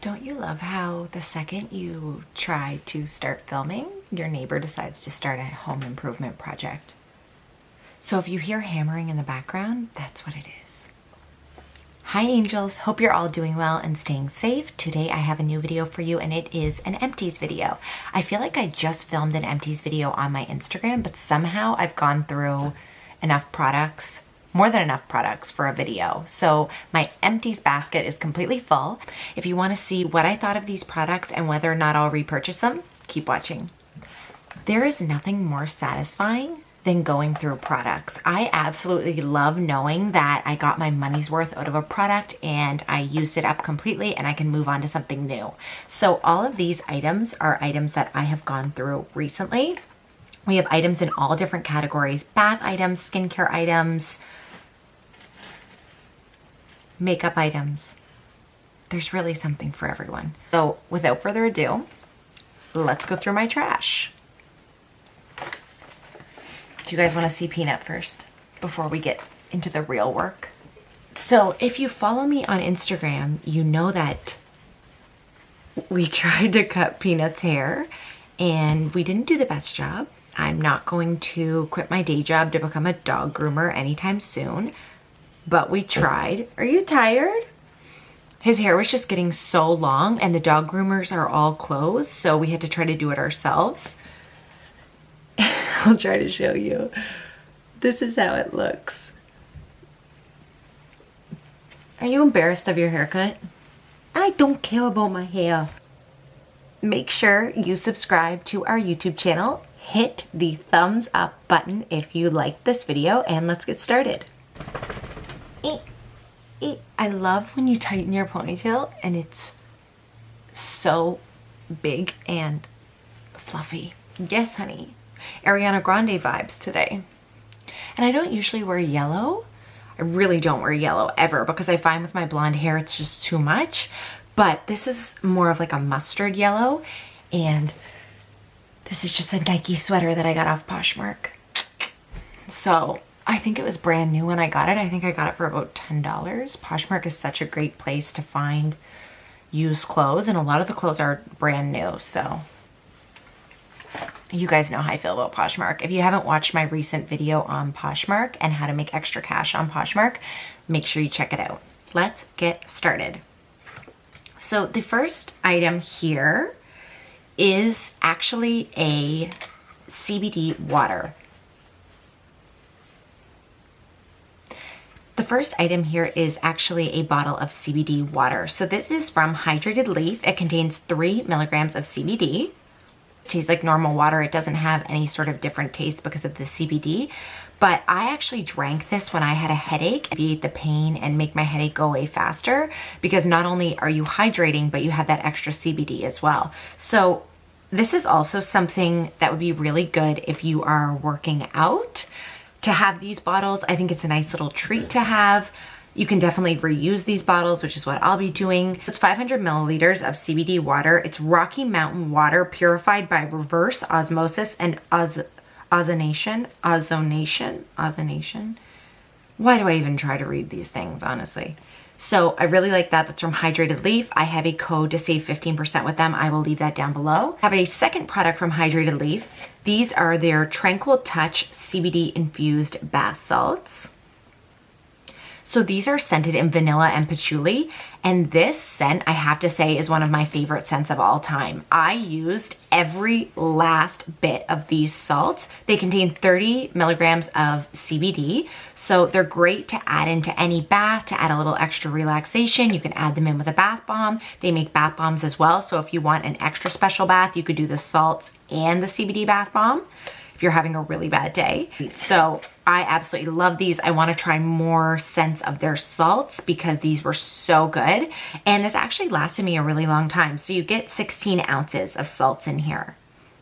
Don't you love how the second you try to start filming, your neighbor decides to start a home improvement project? So if you hear hammering in the background, that's what it is. Hi angels, hope you're all doing well and staying safe. Today I have a new video for you and it is an empties video. I feel like I just filmed an empties video on my Instagram, but somehow I've gone through enough products, more than enough products for a video. So my empties basket is completely full. If you want to see what I thought of these products and whether or not I'll repurchase them, keep watching. There is nothing more satisfying than going through products. I absolutely love knowing that I got my money's worth out of a product and I used it up completely and I can move on to something new. So all of these items are items that I have gone through recently. We have items in all different categories: bath items, skincare items, makeup items. There's really something for everyone. So without further ado, let's go through my trash. Do you guys want to see Peanut first before we get into the real work? So if you follow me on Instagram, you know that we tried to cut Peanut's hair and we didn't do the best job. I'm not going to quit my day job to become a dog groomer anytime soon, but we tried. Are you tired? His hair was just getting so long and the dog groomers are all closed, so we had to try to do it ourselves. I'll try to show you. This is how it looks. Are you embarrassed of your haircut? I don't care about my hair. Make sure you subscribe to our YouTube channel. Hit the thumbs up button if you like this video, and let's get started. I love when you tighten your ponytail and it's so big and fluffy. Yes, honey. Ariana Grande vibes today. And I don't usually wear yellow. I really don't wear yellow ever because I find with my blonde hair it's just too much. But this is more of like a mustard yellow, and this is just a Nike sweater that I got off Poshmark. So I think it was brand new when I got it. I think I got it for about $10. Poshmark is such a great place to find used clothes, and a lot of the clothes are brand new, so you guys know how I feel about Poshmark. If you haven't watched my recent video on Poshmark and how to make extra cash on Poshmark, make sure you check it out. Let's get started. So the first item here is actually a CBD water. The first item here is actually a bottle of CBD water. So this is from Hydrated Leaf. It contains 3 milligrams of CBD. It tastes like normal water. It doesn't have any sort of different taste because of the CBD. But I actually drank this when I had a headache, alleviate the pain and make my headache go away faster, because not only are you hydrating, but you have that extra CBD as well. So this is also something that would be really good if you are working out. To have these bottles, I think it's a nice little treat to have. You can definitely reuse these bottles, which is what I'll be doing. It's 500 milliliters of CBD water. It's Rocky Mountain water purified by reverse osmosis and ozonation. Why do I even try to read these things, honestly? So I really like that. That's from Hydrated Leaf. I have a code to save 15% with them. I will leave that down below. I have a second product from Hydrated Leaf. These are their Tranquil Touch CBD infused bath salts. So these are scented in vanilla and patchouli, and this scent, I have to say, is one of my favorite scents of all time. I used every last bit of these salts. They contain 30 milligrams of CBD, so they're great to add into any bath to add a little extra relaxation. You can add them in with a bath bomb. They make bath bombs as well, so if you want an extra special bath, you could do the salts and the CBD bath bomb if you're having a really bad day. So I absolutely love these. I want to try more scents of their salts because these were so good. And this actually lasted me a really long time. So you get 16 ounces of salts in here.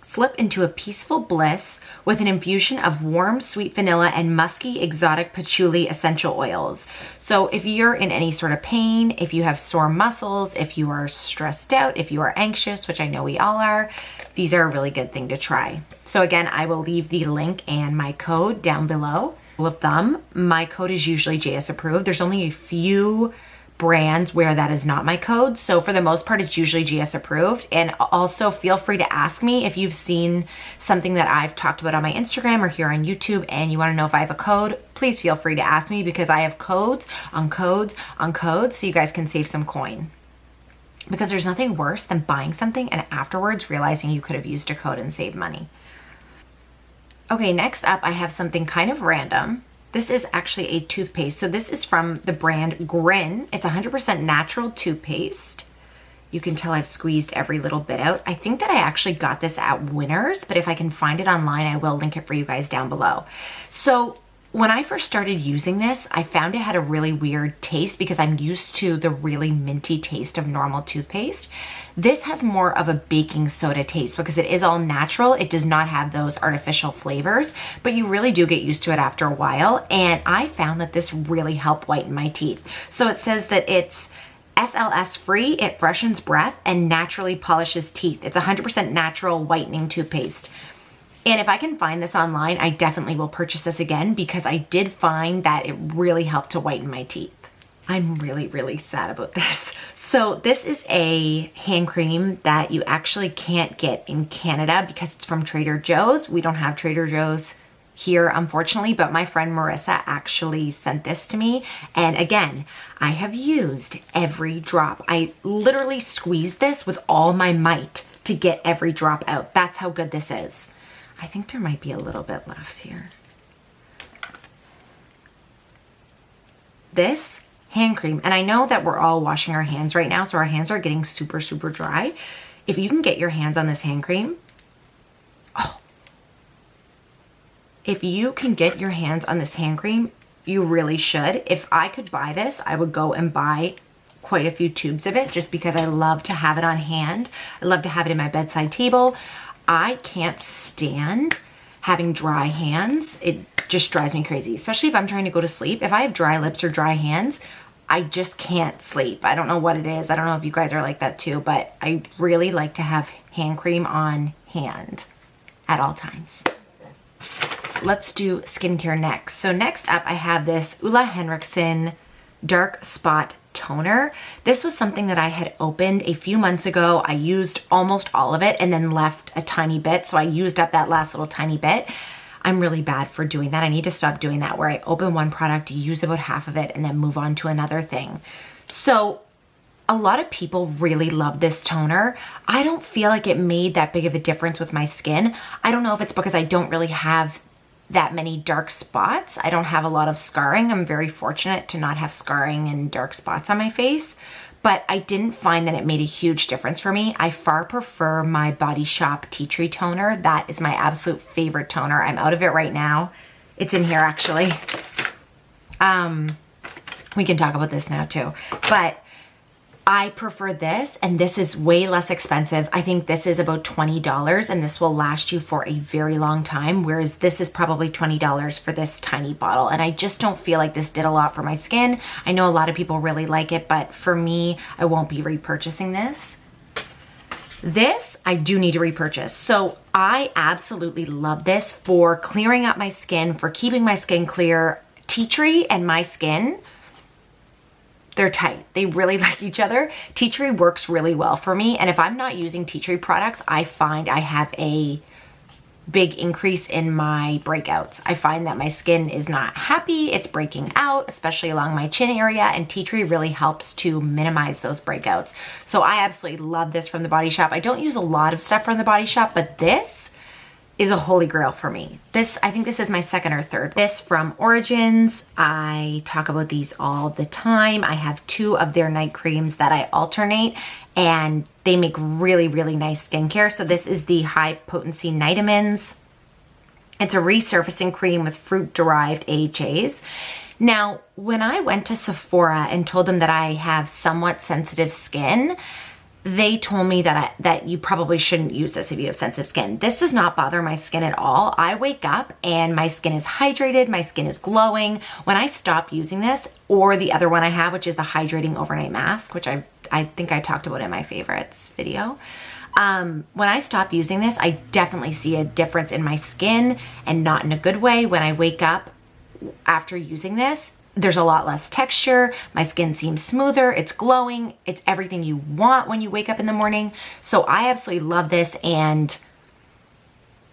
Slip into a peaceful bliss with an infusion of warm, sweet vanilla and musky, exotic patchouli essential oils. So if you're in any sort of pain, if you have sore muscles, if you are stressed out, if you are anxious, which I know we all are, these are a really good thing to try. So again, I will leave the link and my code down below. Rule of thumb, my code is usually JS approved. There's only a few brands where that is not my code. So for the most part, it's usually GS approved. And also feel free to ask me if you've seen something that I've talked about on my Instagram or here on YouTube and you want to know if I have a code, please feel free to ask me because I have codes on codes on codes so you guys can save some coin. Because there's nothing worse than buying something and afterwards realizing you could have used a code and saved money. Okay, next up I have something kind of random. This is actually a toothpaste. So this is from the brand Grin. It's 100% natural toothpaste. You can tell I've squeezed every little bit out. I think that I actually got this at Winners, but if I can find it online, I will link it for you guys down below. So when I first started using this, I found it had a really weird taste because I'm used to the really minty taste of normal toothpaste. This has more of a baking soda taste because it is all natural. It does not have those artificial flavors, but you really do get used to it after a while. And I found that this really helped whiten my teeth. So it says that it's SLS free, it freshens breath and naturally polishes teeth. It's 100% natural whitening toothpaste. And if I can find this online, I definitely will purchase this again because I did find that it really helped to whiten my teeth. I'm really, really sad about this. So this is a hand cream that you actually can't get in Canada because it's from Trader Joe's. We don't have Trader Joe's here, unfortunately, but my friend Marissa actually sent this to me. And again, I have used every drop. I literally squeezed this with all my might to get every drop out. That's how good this is. I think there might be a little bit left here. This hand cream, and I know that we're all washing our hands right now, so our hands are getting super, super dry. If you can get your hands on this hand cream, if you can get your hands on this hand cream, you really should. If I could buy this, I would go and buy quite a few tubes of it just because I love to have it on hand. I love to have it in my bedside table. I can't stand having dry hands. It just drives me crazy, especially if I'm trying to go to sleep. If I have dry lips or dry hands, I just can't sleep. I don't know what it is. I don't know if you guys are like that too, but I really like to have hand cream on hand at all times. Let's do skincare next. So next up, I have this Ole Henriksen Dark Spot Toner. This was something that I had opened a few months ago. I used almost all of it and then left a tiny bit. So I used up that last little tiny bit. I'm really bad for doing that. I need to stop doing that where I open one product, use about half of it, and then move on to another thing. So a lot of people really love this toner. I don't feel like it made that big of a difference with my skin. I don't know if it's because I don't really have that many dark spots. I don't have a lot of scarring. I'm very fortunate to not have scarring and dark spots on my face, but I didn't find that it made a huge difference for me. I far prefer my Body Shop Tea Tree Toner. That is my absolute favorite toner. I'm out of it right now. It's in here actually. We can talk about this now too, but I prefer this, and this is way less expensive. I think this is about $20 and this will last you for a very long time, whereas this is probably $20 for this tiny bottle. And I just don't feel like this did a lot for my skin. I know a lot of people really like it, but for me, I won't be repurchasing this. This I do need to repurchase. So I absolutely love this for clearing up my skin, for keeping my skin clear. Tea Tree and my skin, they're tight. They really like each other. Tea Tree works really well for me. And if I'm not using Tea Tree products, I find I have a big increase in my breakouts. I find that my skin is not happy. It's breaking out, especially along my chin area. And Tea Tree really helps to minimize those breakouts. So I absolutely love this from the Body Shop. I don't use a lot of stuff from the Body Shop, but this is a holy grail for me. This, I think this is my second or third. This from Origins. I talk about these all the time. I have 2 of their night creams that I alternate and they make really, really nice skincare. So this is the High Potency Nitamins. It's a resurfacing cream with fruit-derived AHAs. Now, when I went to Sephora and told them that I have somewhat sensitive skin, they told me that you probably shouldn't use this if you have sensitive skin. This does not bother my skin at all. I wake up and my skin is hydrated, my skin is glowing. When I stop using this, or the other one I have, which is the Hydrating Overnight Mask, which I think I talked about in my favorites video. When I stop using this, I definitely see a difference in my skin, and not in a good way. When I wake up after using this, There's a lot less texture. My skin seems smoother. It's glowing. It's everything you want when you wake up in the morning. So I absolutely love this, and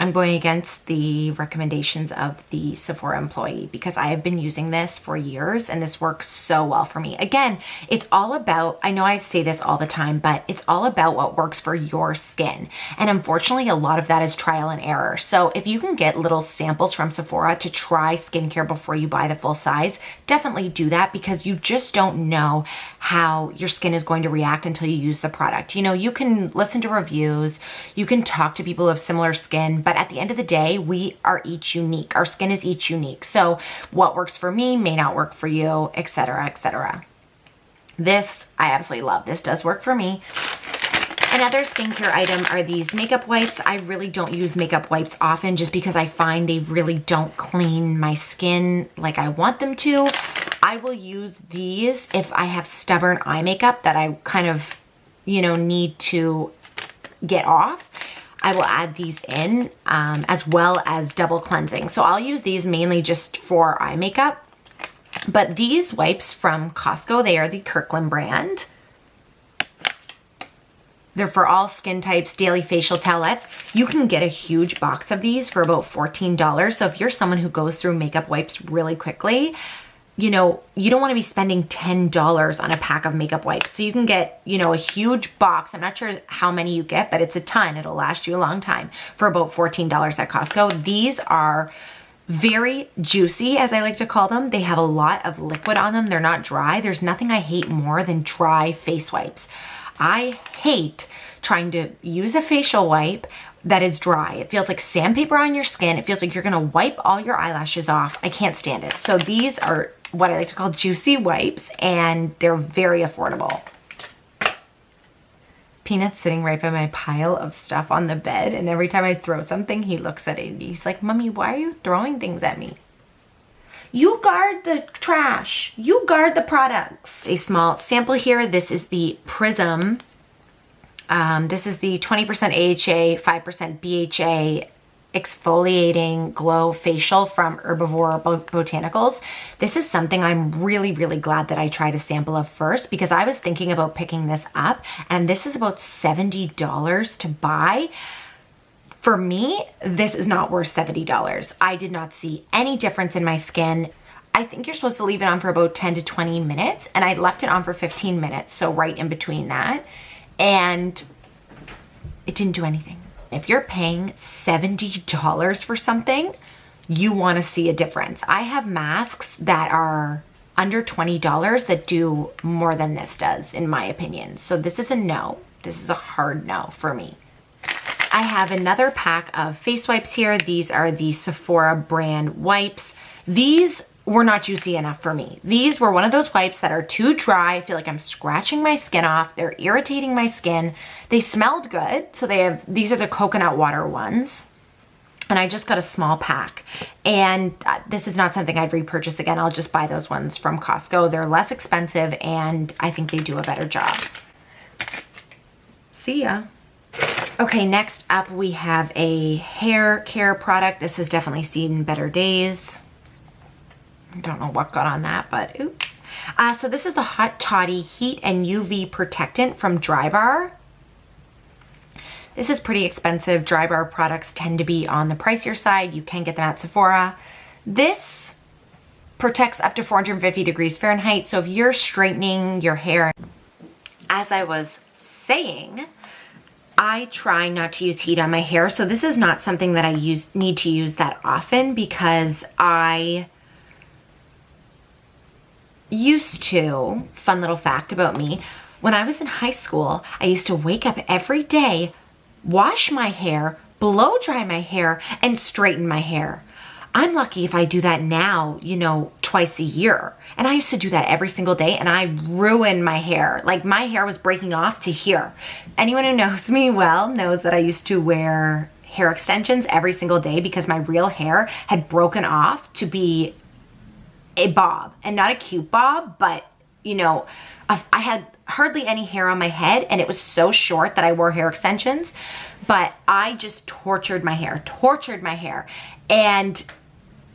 I'm going against the recommendations of the Sephora employee because I have been using this for years and this works so well for me. Again, it's all about, I know I say this all the time, but it's all about what works for your skin. And unfortunately, a lot of that is trial and error. So if you can get little samples from Sephora to try skincare before you buy the full size, definitely do that because you just don't know how your skin is going to react until you use the product. You know, you can listen to reviews, you can talk to people who have similar skin, but at the end of the day, we are each unique. Our skin is each unique. So what works for me may not work for you, etc., etc. This, I absolutely love. This does work for me. Another skincare item are these makeup wipes. I really don't use makeup wipes often just because I find they really don't clean my skin like I want them to. I will use these if I have stubborn eye makeup that I kind of, you know, need to get off. I will add these in as well as double cleansing. So I'll use these mainly just for eye makeup. But these wipes from Costco, they are the Kirkland brand. They're for all skin types, daily facial towelettes. You can get a huge box of these for about $14. So if you're someone who goes through makeup wipes really quickly, you know, you don't want to be spending $10 on a pack of makeup wipes. So you can get, you know, a huge box. I'm not sure how many you get, but it's a ton. It'll last you a long time for about $14 at Costco. These are very juicy, as I like to call them. They have a lot of liquid on them. They're not dry. There's nothing I hate more than dry face wipes. I hate trying to use a facial wipe that is dry. It feels like sandpaper on your skin. It feels like you're gonna wipe all your eyelashes off. I can't stand it. So these are what I like to call juicy wipes, and they're very affordable. Peanut's sitting right by my pile of stuff on the bed, and every time I throw something, he looks at it and he's like, "Mommy, why are you throwing things at me?" You guard the trash. You guard the products. A small sample here. This is the Prism. This is the 20% AHA, 5% BHA exfoliating glow facial from Herbivore Botanicals. This is something I'm really, really glad that I tried a sample of first because I was thinking about picking this up, and this is about $70 to buy. For me, this is not worth $70. I did not see any difference in my skin. I think you're supposed to leave it on for about 10 to 20 minutes, and I left it on for 15 minutes, so right in between that, and it didn't do anything. If you're paying $70 for something, you want to see a difference. I have masks that are under $20 that do more than this does, in my opinion. So this is a no. This is a hard no for me. I have another pack of face wipes here. These are the Sephora brand wipes. These were not juicy enough for me. These were one of those wipes that are too dry. I feel like I'm scratching my skin off. They're irritating my skin. They smelled good. So these are the coconut water ones. And I just got a small pack. And this is not something I'd repurchase again. I'll just buy those ones from Costco. They're less expensive and I think they do a better job. See ya. Okay, next up we have a hair care product. This has definitely seen better days. I don't know what got on that, but oops. So this is the Hot Toddy Heat and UV Protectant from Drybar. This is pretty expensive. Drybar products tend to be on the pricier side. You can get them at Sephora. This protects up to 450 degrees Fahrenheit. So if you're straightening your hair, as I was saying, I try not to use heat on my hair. So this is not something that I need to use that often because I used to, fun little fact about me, when I was in high school, I used to wake up every day, wash my hair, blow dry my hair, and straighten my hair. I'm lucky if I do that now, you know, twice a year. And I used to do that every single day and I ruined my hair. Like my hair was breaking off to here. Anyone who knows me well knows that I used to wear hair extensions every single day because my real hair had broken off to be a bob, and not a cute bob, but you know, I had hardly any hair on my head and it was so short that I wore hair extensions, but I just tortured my hair. And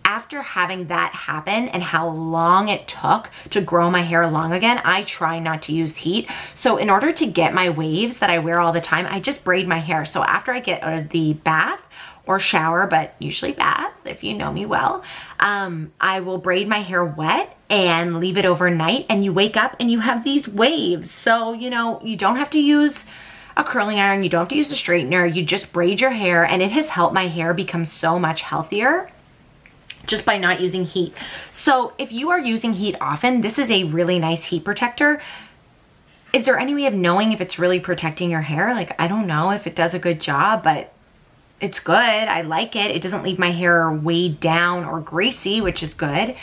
After having that happen and how long it took to grow my hair long again, I try not to use heat. So in order to get my waves that I wear all the time, I just braid my hair. So after I get out of the bath or shower, but usually bath, if you know me well, I will braid my hair wet and leave it overnight, and you wake up and you have these waves. So, you know, you don't have to use a curling iron, you don't have to use a straightener, you just braid your hair, and it has helped my hair become so much healthier just by not using heat. So if you are using heat often, this is a really nice heat protector. Is there any way of knowing if it's really protecting your hair? Like, I don't know if it does a good job, but it's good. I like it. It doesn't leave my hair weighed down or greasy, which is good.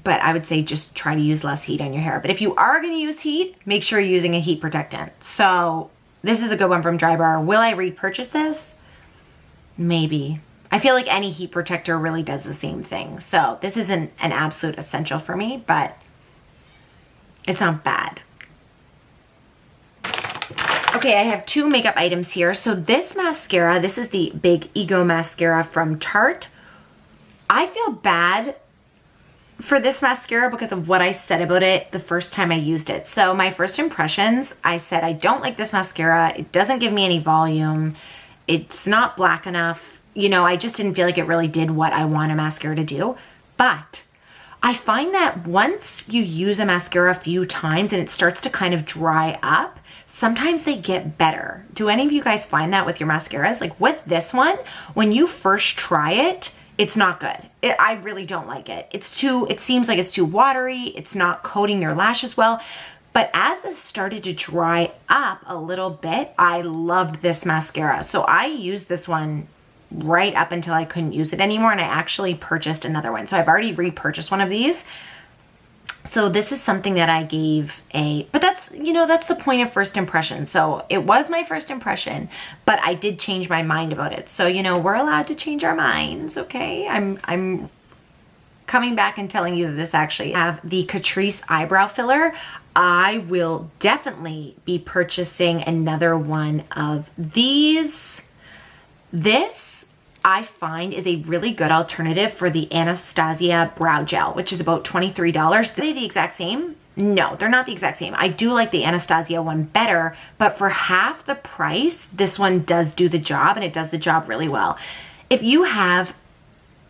But I would say just try to use less heat on your hair. But if you are going to use heat, make sure you're using a heat protectant. So this is a good one from Drybar. Will I repurchase this? Maybe. I feel like any heat protector really does the same thing. So this isn't an absolute essential for me, but it's not bad. Okay, I have 2 makeup items here. So this mascara, this is the Big Ego Mascara from Tarte. I feel bad for this mascara because of what I said about it the first time I used it. So my first impressions, I said, I don't like this mascara. It doesn't give me any volume. It's not black enough. You know, I just didn't feel like it really did what I want a mascara to do. But I find that once you use a mascara a few times and it starts to kind of dry up, sometimes they get better. Do any of you guys find that with your mascaras? Like with this one, when you first try it, it's not good. I really don't like it. It seems like it's too watery. It's not coating your lashes well. But as this started to dry up a little bit, I loved this mascara. So I used this one right up until I couldn't use it anymore, and I actually purchased another one. So I've already repurchased one of these. So this is something that I gave but that's, you know, that's the point of first impression. So it was my first impression, but I did change my mind about it. So, you know, we're allowed to change our minds, okay? I'm coming back and telling you that this actually have the Catrice eyebrow filler. I will definitely be purchasing another one of these. This I find is a really good alternative for the Anastasia brow gel, which is about $23. Are they the exact same? No, they're not the exact same. I do like the Anastasia one better, but for half the price, this one does do the job, and it does the job really well. If you have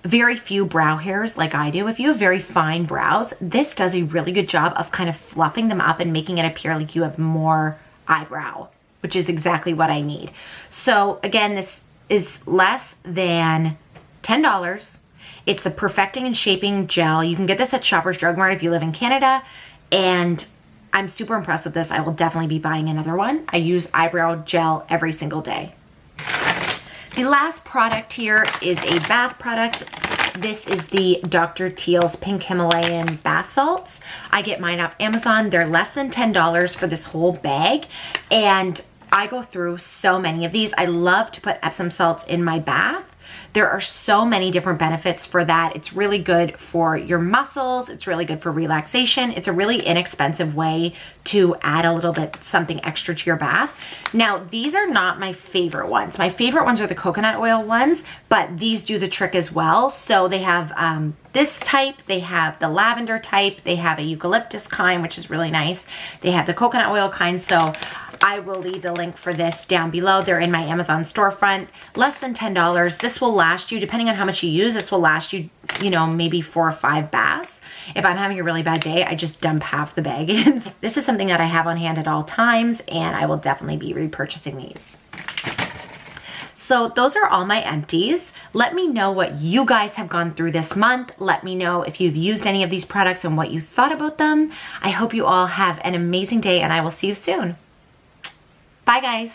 very few brow hairs like I do, if you have very fine brows, this does a really good job of kind of fluffing them up and making it appear like you have more eyebrow, which is exactly what I need. So again, this is less than $10. It's the Perfecting and Shaping Gel. You can get this at Shoppers Drug Mart if you live in Canada, and I'm super impressed with this. I will definitely be buying another one. I use eyebrow gel every single day. The last product here is a bath product. This is the Dr. Teal's Pink Himalayan bath salts. I get mine off Amazon. They're less than $10 for this whole bag, and I go through so many of these. I love to put Epsom salts in my bath. There are so many different benefits for that. It's really good for your muscles. It's really good for relaxation. It's a really inexpensive way to add a little bit something extra to your bath. Now, these are not my favorite ones. My favorite ones are the coconut oil ones, but these do the trick as well. So they have this type, they have the lavender type, they have a eucalyptus kind, which is really nice. They have the coconut oil kind. So I will leave the link for this down below. They're in my Amazon storefront. Less than $10. This will last you, depending on how much you use, this will last you, you know, maybe 4 or 5 baths. If I'm having a really bad day, I just dump half the bag in. This is something that I have on hand at all times, and I will definitely be repurchasing these. So those are all my empties. Let me know what you guys have gone through this month. Let me know if you've used any of these products and what you thought about them. I hope you all have an amazing day, and I will see you soon. Bye, guys.